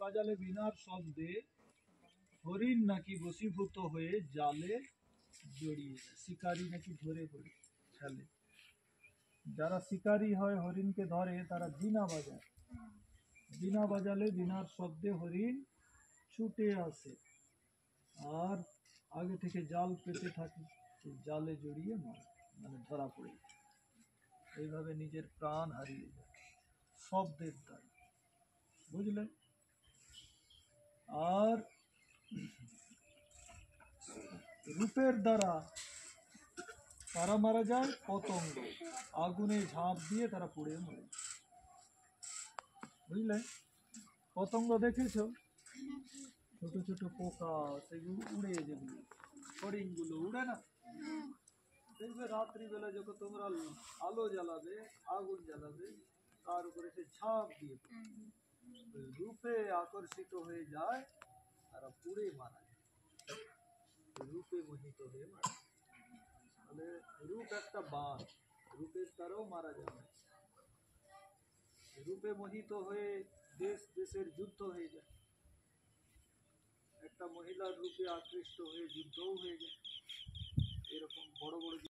বাজালে বিনার শব্দে হরিণ নাকি বশীভূত হয়ে জালে জড়িয়ে যায়। শিকারী নাকি ধরে ফেলে। যারা শিকারী হয় হরিণকে ধরে তারা বীণা বাজায়। বীণা বাজালে বীণার শব্দে হরিণ ছুটে আসে আর আগে থেকে জাল পেতে থাকে, জালে জড়িয়ে মারে, মানে ধরা পড়ে যায়। এইভাবে নিজের প্রাণ হারিয়ে যায় শব্দের দ্বারা, বুঝলে? আর রূপের দ্বারা তারা মারা যায় পতঙ্গ, আগুনে ঝাঁপ দিয়ে তারা পুড়ে মরে, বুঝলে? পতঙ্গ দেখেছো? ছোট ছোট পোকা, সেগুলো উড়ে, যেগুলো ফড়িংগুলো উড়ে না, দেখবে রাত্রিবেলা যখন তোমরা আলো জ্বালাবে, আগুন জ্বালাবে, তার উপরে সে ঝাঁপ দিয়ে রূপে আকর্ষিত হয়ে যায়, তারা পুড়ে মারা যায়, রূপে মোহিত হয়ে মারা যায়। তাহলে রূপ একটা বান, রূপের দ্বারাও মারা যাবে। রূপে মোহিত হয়ে দেশ দেশের যুদ্ধ হয়ে যায়, একটা মহিলার রূপে আকৃষ্ট হয়ে যুদ্ধও হয়ে যায়। এরকম বড় বড়